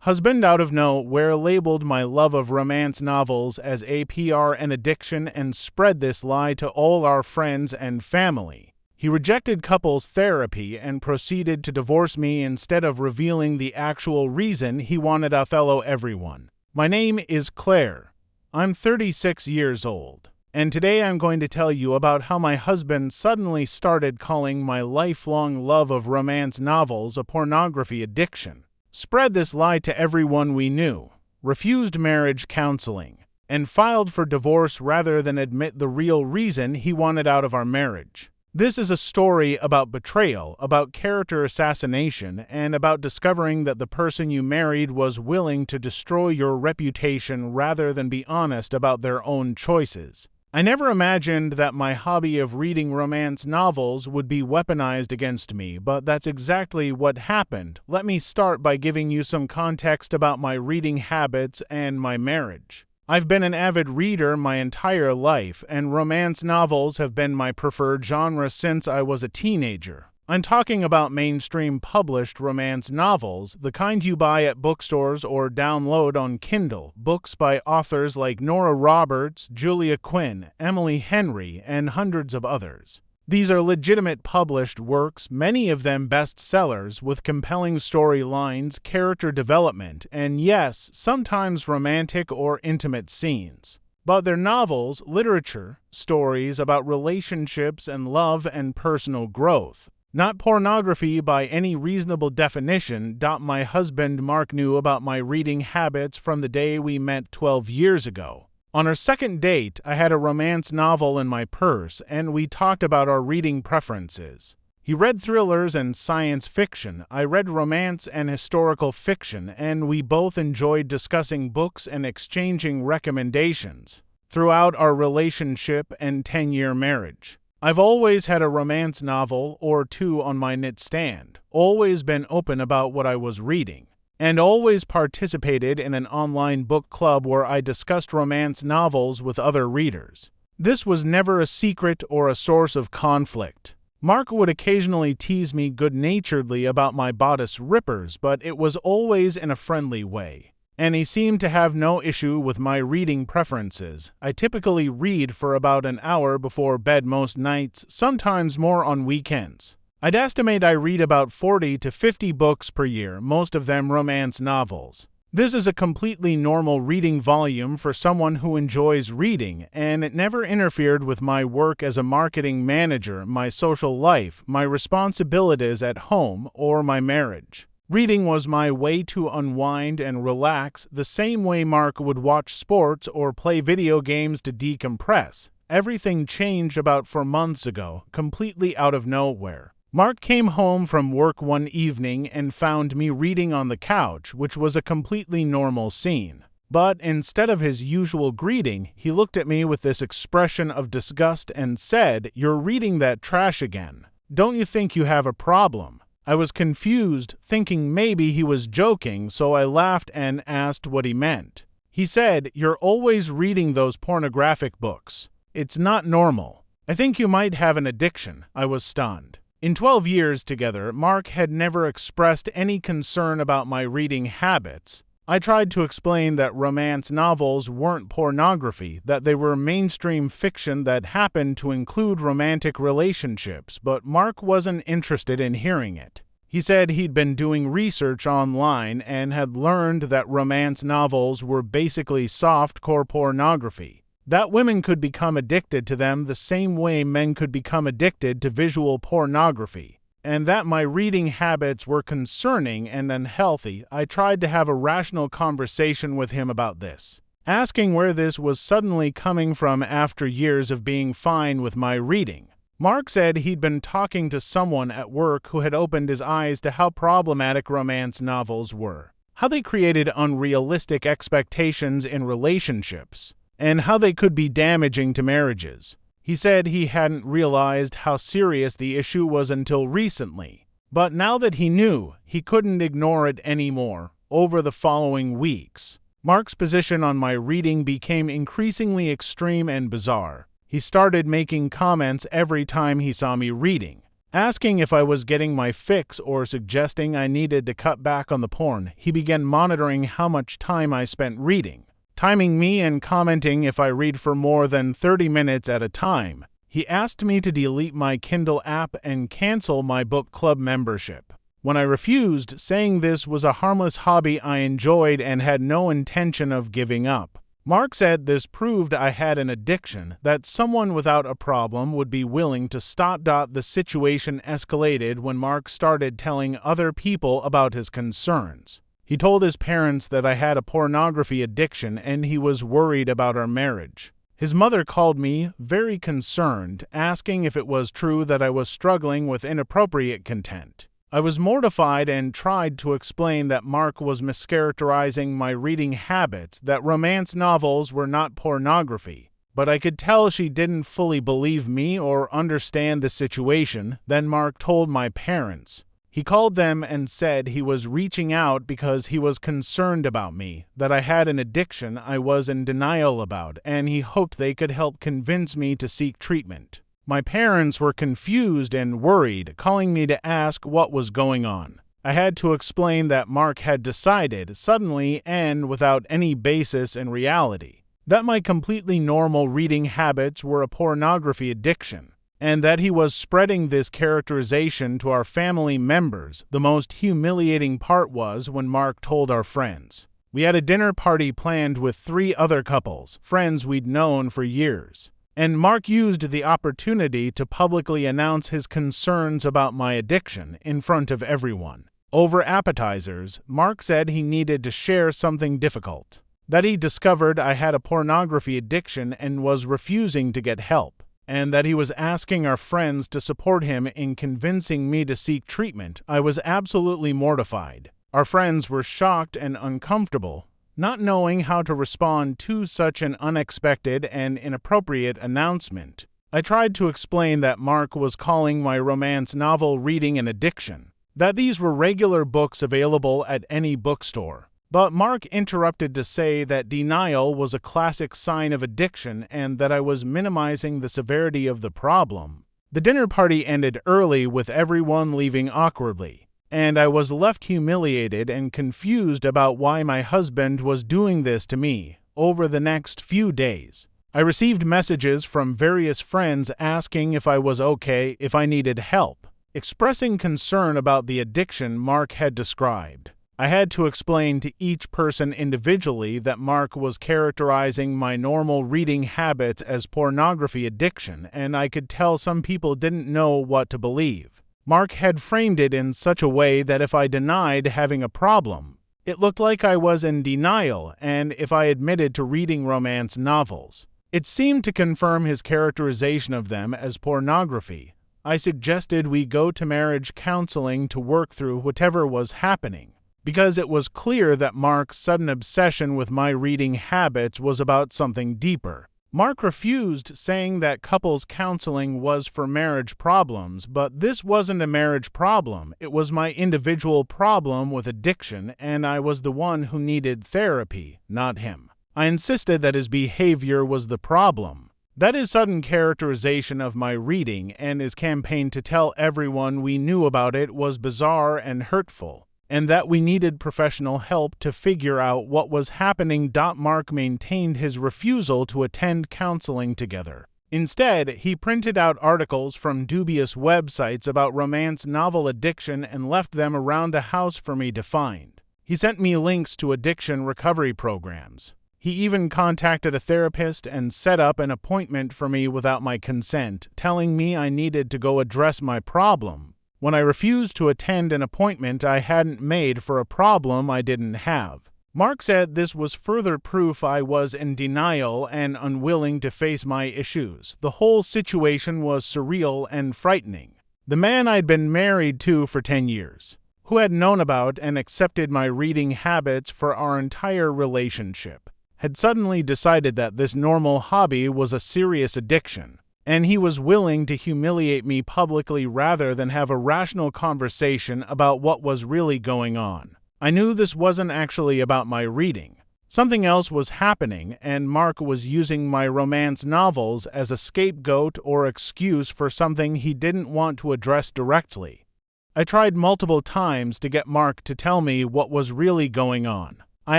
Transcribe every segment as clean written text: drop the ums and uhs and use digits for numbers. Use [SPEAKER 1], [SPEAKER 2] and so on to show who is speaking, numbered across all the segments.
[SPEAKER 1] Husband out of nowhere labeled my love of romance novels as APR and addiction and spread this lie to all our friends and family. He rejected couples therapy and proceeded to divorce me instead of revealing the actual reason he wanted to follow everyone. My name is Claire. I'm 36 years old. And today I'm going to tell you about how my husband suddenly started calling my lifelong love of romance novels a pornography addiction, spread this lie to everyone we knew, refused marriage counseling, and filed for divorce rather than admit the real reason he wanted out of our marriage. This is a story about betrayal, about character assassination, and about discovering that the person you married was willing to destroy your reputation rather than be honest about their own choices. I never imagined that my hobby of reading romance novels would be weaponized against me, but that's exactly what happened. Let me start by giving you some context about my reading habits and my marriage. I've been an avid reader my entire life, and romance novels have been my preferred genre since I was a teenager. I'm talking about mainstream published romance novels, the kind you buy at bookstores or download on Kindle, books by authors like Nora Roberts, Julia Quinn, Emily Henry, and hundreds of others. These are legitimate published works, many of them bestsellers, with compelling storylines, character development, and yes, sometimes romantic or intimate scenes. But they're novels, literature, stories about relationships and love and personal growth. Not pornography by any reasonable definition. My husband Mark knew about my reading habits from the day we met 12 years ago. On our second date, I had a romance novel in my purse, and we talked about our reading preferences. He read thrillers and science fiction. I read romance and historical fiction, and we both enjoyed discussing books and exchanging recommendations throughout our relationship and 10-year marriage. I've always had a romance novel or two on my nightstand, always been open about what I was reading, and always participated in an online book club where I discussed romance novels with other readers. This was never a secret or a source of conflict. Mark would occasionally tease me good-naturedly about my bodice rippers, but it was always in a friendly way. And he seemed to have no issue with my reading preferences. I typically read for about an hour before bed most nights, sometimes more on weekends. I'd estimate I read about 40 to 50 books per year, most of them romance novels. This is a completely normal reading volume for someone who enjoys reading, and it never interfered with my work as a marketing manager, my social life, my responsibilities at home, or my marriage. Reading was my way to unwind and relax, the same way Mark would watch sports or play video games to decompress. Everything changed about 4 months ago, completely out of nowhere. Mark came home from work one evening and found me reading on the couch, which was a completely normal scene. But instead of his usual greeting, he looked at me with this expression of disgust and said, "You're reading that trash again. Don't you think you have a problem?" I was confused, thinking maybe he was joking, so I laughed and asked what he meant. He said, "You're always reading those pornographic books. It's not normal. I think you might have an addiction." I was stunned. In 12 years together, Mark had never expressed any concern about my reading habits. I tried to explain that romance novels weren't pornography, that they were mainstream fiction that happened to include romantic relationships, but Mark wasn't interested in hearing it. He said he'd been doing research online and had learned that romance novels were basically softcore pornography, that women could become addicted to them the same way men could become addicted to visual pornography, and that my reading habits were concerning and unhealthy. I tried to have a rational conversation with him about this, asking where this was suddenly coming from after years of being fine with my reading. Mark said he'd been talking to someone at work who had opened his eyes to how problematic romance novels were, how they created unrealistic expectations in relationships, and how they could be damaging to marriages. He said he hadn't realized how serious the issue was until recently, but now that he knew, he couldn't ignore it anymore. Over the following weeks, Mark's position on my reading became increasingly extreme and bizarre. He started making comments every time he saw me reading. Asking if I was getting my fix or suggesting I needed to cut back on the porn, he began monitoring how much time I spent reading, timing me and commenting if I read for more than 30 minutes at a time. He asked me to delete my Kindle app and cancel my book club membership. When I refused, saying this was a harmless hobby I enjoyed and had no intention of giving up. Mark said this proved I had an addiction, that someone without a problem would be willing to stop. The situation escalated when Mark started telling other people about his concerns. He told his parents that I had a pornography addiction and he was worried about our marriage. His mother called me, very concerned, asking if it was true that I was struggling with inappropriate content. I was mortified and tried to explain that Mark was mischaracterizing my reading habits, that romance novels were not pornography. But I could tell she didn't fully believe me or understand the situation. Then Mark told my parents. He called them and said he was reaching out because he was concerned about me, that I had an addiction I was in denial about, and he hoped they could help convince me to seek treatment. My parents were confused and worried, calling me to ask what was going on. I had to explain that Mark had decided, suddenly and without any basis in reality, that my completely normal reading habits were a pornography addiction, and that he was spreading this characterization to our family members. The most humiliating part was when Mark told our friends. We had a dinner party planned with 3 other couples, friends we'd known for years. And Mark used the opportunity to publicly announce his concerns about my addiction in front of everyone. Over appetizers, Mark said he needed to share something difficult, that he discovered I had a pornography addiction and was refusing to get help, and that he was asking our friends to support him in convincing me to seek treatment. I was absolutely mortified. Our friends were shocked and uncomfortable, not knowing how to respond to such an unexpected and inappropriate announcement. I tried to explain that Mark was calling my romance novel reading an addiction, that these were regular books available at any bookstore. But Mark interrupted to say that denial was a classic sign of addiction and that I was minimizing the severity of the problem. The dinner party ended early with everyone leaving awkwardly, and I was left humiliated and confused about why my husband was doing this to me. Over the next few days, I received messages from various friends asking if I was okay, if I needed help, expressing concern about the addiction Mark had described. I had to explain to each person individually that Mark was characterizing my normal reading habits as pornography addiction, and I could tell some people didn't know what to believe. Mark had framed it in such a way that if I denied having a problem, it looked like I was in denial, and if I admitted to reading romance novels, it seemed to confirm his characterization of them as pornography. I suggested we go to marriage counseling to work through whatever was happening, because it was clear that Mark's sudden obsession with my reading habits was about something deeper. Mark refused, saying that couples counseling was for marriage problems, but this wasn't a marriage problem. It was my individual problem with addiction, and I was the one who needed therapy, not him. I insisted that his behavior was the problem, that his sudden characterization of my reading and his campaign to tell everyone we knew about it was bizarre and hurtful, and that we needed professional help to figure out what was happening. Mark maintained his refusal to attend counseling together. Instead, he printed out articles from dubious websites about romance novel addiction and left them around the house for me to find. He sent me links to addiction recovery programs. He even contacted a therapist and set up an appointment for me without my consent, telling me I needed to go address my problem. When I refused to attend an appointment I hadn't made for a problem I didn't have. Mark said this was further proof I was in denial and unwilling to face my issues. The whole situation was surreal and frightening. The man I'd been married to for 10 years, who had known about and accepted my reading habits for our entire relationship, had suddenly decided that this normal hobby was a serious addiction, and he was willing to humiliate me publicly rather than have a rational conversation about what was really going on. I knew this wasn't actually about my reading, Something else was happening, and Mark was using my romance novels as a scapegoat or excuse for something he didn't want to address directly. I tried multiple times to get Mark to tell me what was really going on. I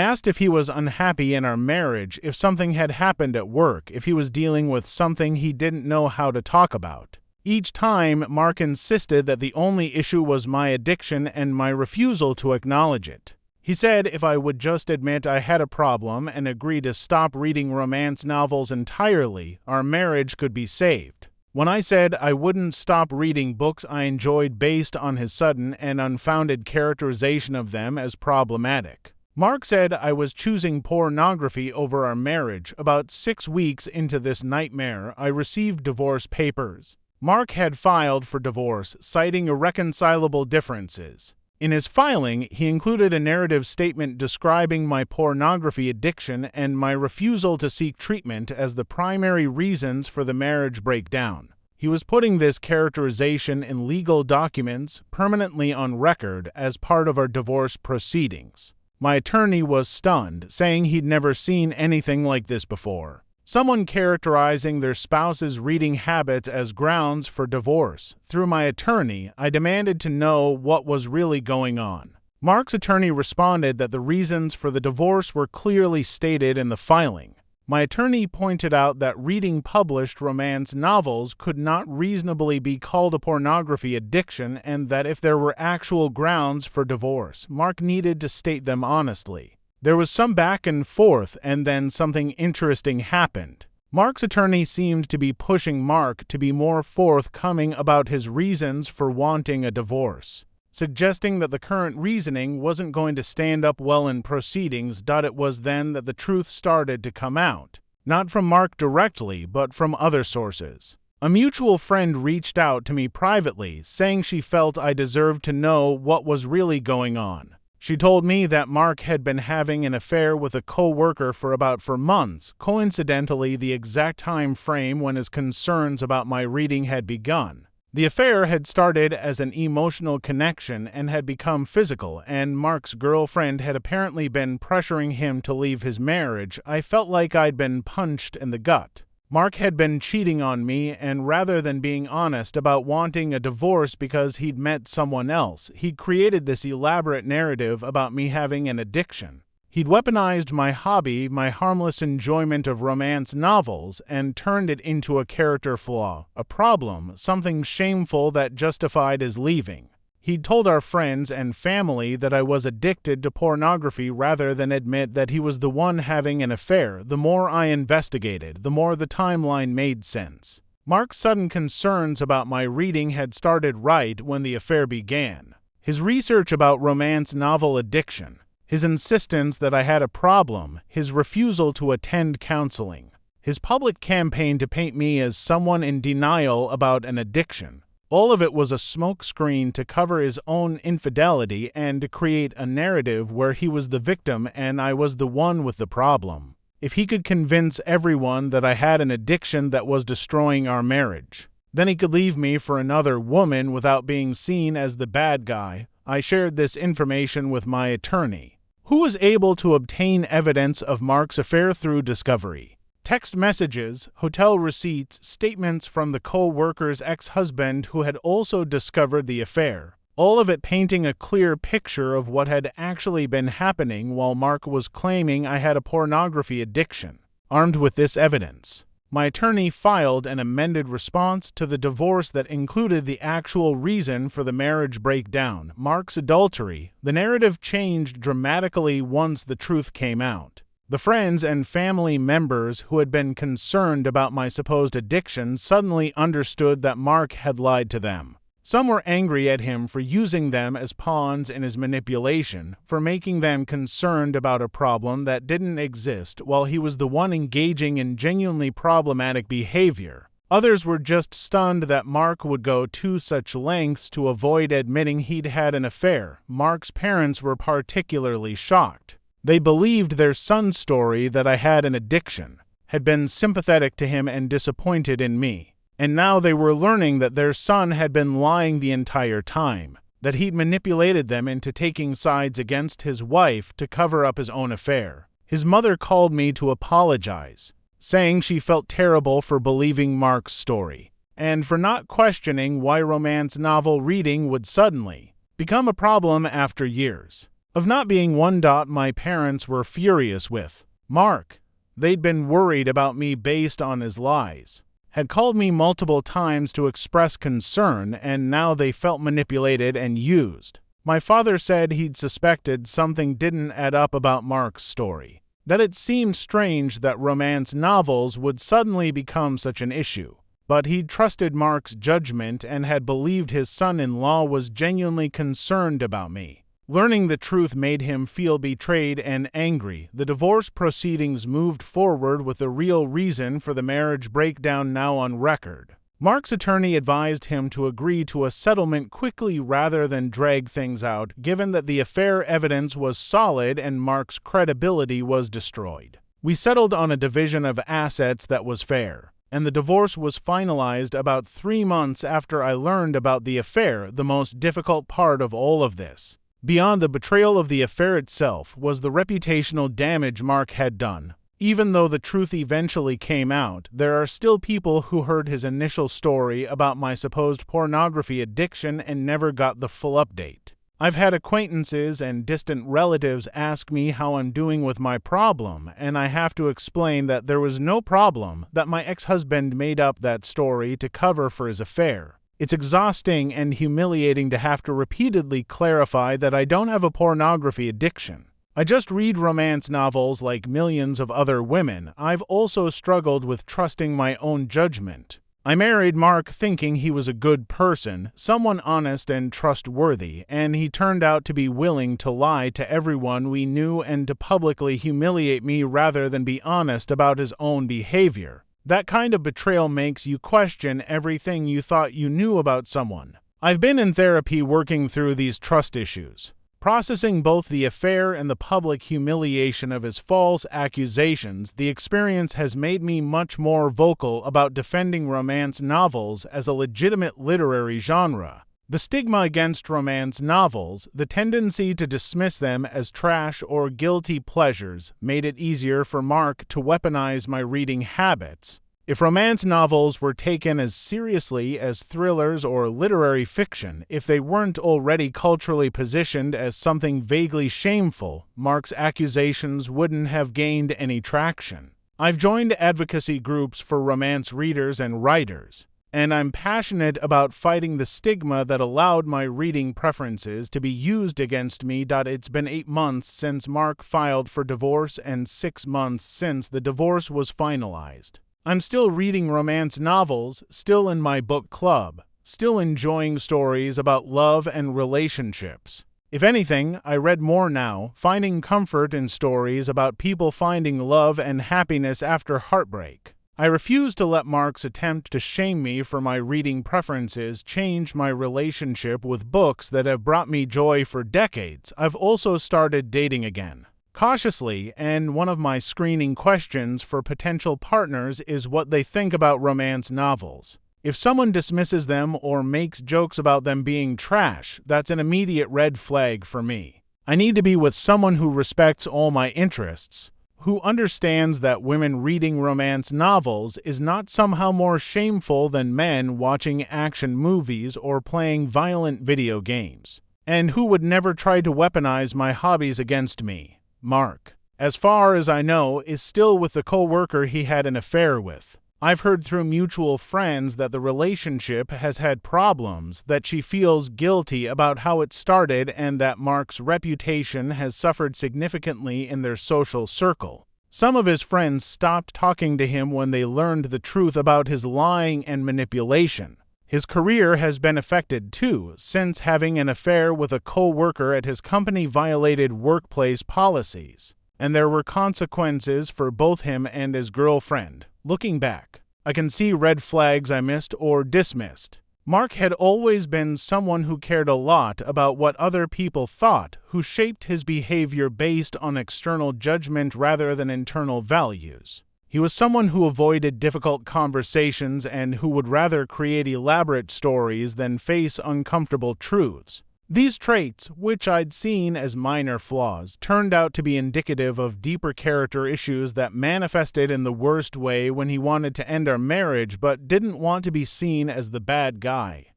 [SPEAKER 1] asked if he was unhappy in our marriage, if something had happened at work, if he was dealing with something he didn't know how to talk about. Each time, Mark insisted that the only issue was my addiction and my refusal to acknowledge it. He said if I would just admit I had a problem and agree to stop reading romance novels entirely, our marriage could be saved. When I said I wouldn't stop reading books I enjoyed based on his sudden and unfounded characterization of them as problematic, Mark said I was choosing pornography over our marriage. About 6 weeks into this nightmare, I received divorce papers. Mark had filed for divorce, citing irreconcilable differences. In his filing, he included a narrative statement describing my pornography addiction and my refusal to seek treatment as the primary reasons for the marriage breakdown. He was putting this characterization in legal documents permanently on record as part of our divorce proceedings. My attorney was stunned, saying he'd never seen anything like this before. Someone characterizing their spouse's reading habits as grounds for divorce. Through my attorney, I demanded to know what was really going on. Mark's attorney responded that the reasons for the divorce were clearly stated in the filing. My attorney pointed out that reading published romance novels could not reasonably be called a pornography addiction, and that if there were actual grounds for divorce, Mark needed to state them honestly. There was some back and forth, and then something interesting happened. Mark's attorney seemed to be pushing Mark to be more forthcoming about his reasons for wanting a divorce, suggesting that the current reasoning wasn't going to stand up well in proceedings. It was then that the truth started to come out, not from Mark directly, but from other sources. A mutual friend reached out to me privately, saying she felt I deserved to know what was really going on. She told me that Mark had been having an affair with a co-worker for about 4 months, coincidentally the exact time frame when his concerns about my reading had begun. The affair had started as an emotional connection and had become physical, and Mark's girlfriend had apparently been pressuring him to leave his marriage. I felt like I'd been punched in the gut. Mark had been cheating on me, and rather than being honest about wanting a divorce because he'd met someone else, he'd created this elaborate narrative about me having an addiction. He'd weaponized my hobby, my harmless enjoyment of romance novels, and turned it into a character flaw, a problem, something shameful that justified his leaving. He'd told our friends and family that I was addicted to pornography rather than admit that he was the one having an affair. The more I investigated, the more the timeline made sense. Mark's sudden concerns about my reading had started right when the affair began. His research about romance novel addiction, his insistence that I had a problem, his refusal to attend counseling, his public campaign to paint me as someone in denial about an addiction. All of it was a smokescreen to cover his own infidelity and to create a narrative where he was the victim and I was the one with the problem. If he could convince everyone that I had an addiction that was destroying our marriage, then he could leave me for another woman without being seen as the bad guy. I shared this information with my attorney, who was able to obtain evidence of Mark's affair through discovery. Text messages, hotel receipts, statements from the co-worker's ex-husband who had also discovered the affair, all of it painting a clear picture of what had actually been happening while Mark was claiming I had a pornography addiction. Armed with this evidence, my attorney filed an amended response to the divorce that included the actual reason for the marriage breakdown, Mark's adultery. The narrative changed dramatically once the truth came out. The friends and family members who had been concerned about my supposed addiction suddenly understood that Mark had lied to them. Some were angry at him for using them as pawns in his manipulation, for making them concerned about a problem that didn't exist while he was the one engaging in genuinely problematic behavior. Others were just stunned that Mark would go to such lengths to avoid admitting he'd had an affair. Mark's parents were particularly shocked. They believed their son's story that I had an addiction, had been sympathetic to him and disappointed in me. And now they were learning that their son had been lying the entire time, that he'd manipulated them into taking sides against his wife to cover up his own affair. His mother called me to apologize, saying she felt terrible for believing Mark's story, and for not questioning why romance novel reading would suddenly become a problem after years of not being one. My parents were furious with Mark. They'd been worried about me based on his lies, had called me multiple times to express concern, and now they felt manipulated and used. My father said he'd suspected something didn't add up about Mark's story, that it seemed strange that romance novels would suddenly become such an issue. But he'd trusted Mark's judgment and had believed his son-in-law was genuinely concerned about me. Learning the truth made him feel betrayed and angry. The divorce proceedings moved forward with the real reason for the marriage breakdown now on record. Mark's attorney advised him to agree to a settlement quickly rather than drag things out, given that the affair evidence was solid and Mark's credibility was destroyed. We settled on a division of assets that was fair, and the divorce was finalized about 3 months after I learned about the affair. The most difficult part of all of this, beyond the betrayal of the affair itself, was the reputational damage Mark had done. Even though the truth eventually came out, there are still people who heard his initial story about my supposed pornography addiction and never got the full update. I've had acquaintances and distant relatives ask me how I'm doing with my problem, and I have to explain that there was no problem, that my ex-husband made up that story to cover for his affair. It's exhausting and humiliating to have to repeatedly clarify that I don't have a pornography addiction. I just read romance novels like millions of other women. I've also struggled with trusting my own judgment. I married Mark thinking he was a good person, someone honest and trustworthy, and he turned out to be willing to lie to everyone we knew and to publicly humiliate me rather than be honest about his own behavior. That kind of betrayal makes you question everything you thought you knew about someone. I've been in therapy working through these trust issues, processing both the affair and the public humiliation of his false accusations. The experience has made me much more vocal about defending romance novels as a legitimate literary genre. The stigma against romance novels, the tendency to dismiss them as trash or guilty pleasures, made it easier for Mark to weaponize my reading habits. If romance novels were taken as seriously as thrillers or literary fiction, if they weren't already culturally positioned as something vaguely shameful, Mark's accusations wouldn't have gained any traction. I've joined advocacy groups for romance readers and writers, and I'm passionate about fighting the stigma that allowed my reading preferences to be used against me. It's been 8 months since Mark filed for divorce and 6 months since the divorce was finalized. I'm still reading romance novels, still in my book club, still enjoying stories about love and relationships. If anything, I read more now, finding comfort in stories about people finding love and happiness after heartbreak. I refuse to let Mark's attempt to shame me for my reading preferences change my relationship with books that have brought me joy for decades. I've also started dating again, cautiously, and one of my screening questions for potential partners is what they think about romance novels. If someone dismisses them or makes jokes about them being trash, that's an immediate red flag for me. I need to be with someone who respects all my interests, who understands that women reading romance novels is not somehow more shameful than men watching action movies or playing violent video games, and who would never try to weaponize my hobbies against me. Mark, as far as I know, is still with the co-worker he had an affair with. I've heard through mutual friends that the relationship has had problems, that she feels guilty about how it started, and that Mark's reputation has suffered significantly in their social circle. Some of his friends stopped talking to him when they learned the truth about his lying and manipulation. His career has been affected too, since having an affair with a co-worker at his company violated workplace policies, and there were consequences for both him and his girlfriend. Looking back, I can see red flags I missed or dismissed. Mark had always been someone who cared a lot about what other people thought, who shaped his behavior based on external judgment rather than internal values. He was someone who avoided difficult conversations and who would rather create elaborate stories than face uncomfortable truths. These traits, which I'd seen as minor flaws, turned out to be indicative of deeper character issues that manifested in the worst way when he wanted to end our marriage but didn't want to be seen as the bad guy.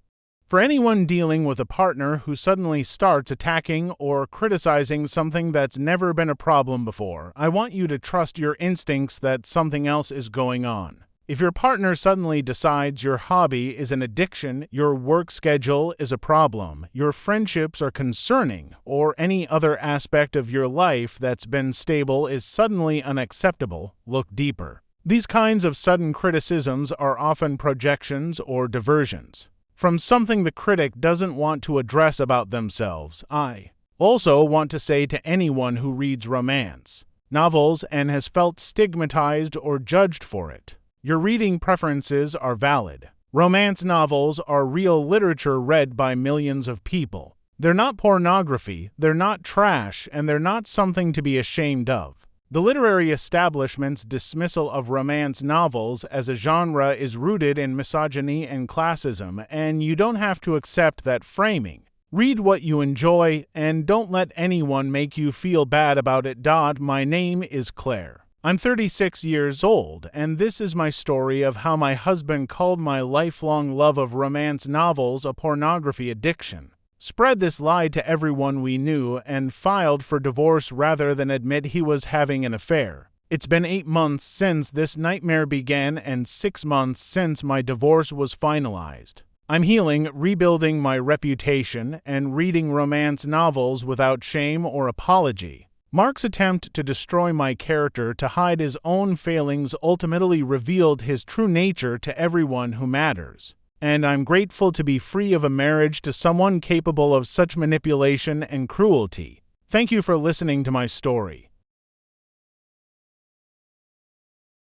[SPEAKER 1] For anyone dealing with a partner who suddenly starts attacking or criticizing something that's never been a problem before, I want you to trust your instincts that something else is going on. If your partner suddenly decides your hobby is an addiction, your work schedule is a problem, your friendships are concerning, or any other aspect of your life that's been stable is suddenly unacceptable, look deeper. These kinds of sudden criticisms are often projections or diversions from something the critic doesn't want to address about themselves. I also want to say to anyone who reads romance novels and has felt stigmatized or judged for it, your reading preferences are valid. Romance novels are real literature read by millions of people. They're not pornography, they're not trash, and they're not something to be ashamed of. The literary establishment's dismissal of romance novels as a genre is rooted in misogyny and classism, and you don't have to accept that framing. Read what you enjoy, and don't let anyone make you feel bad about it. My name is Claire. I'm 36 years old, and this is my story of how my husband called my lifelong love of romance novels a pornography addiction, spread this lie to everyone we knew, and filed for divorce rather than admit he was having an affair. It's been 8 months since this nightmare began and 6 months since my divorce was finalized. I'm healing, rebuilding my reputation, and reading romance novels without shame or apology. Mark's attempt to destroy my character to hide his own failings ultimately revealed his true nature to everyone who matters. And I'm grateful to be free of a marriage to someone capable of such manipulation and cruelty. Thank you for listening to my story.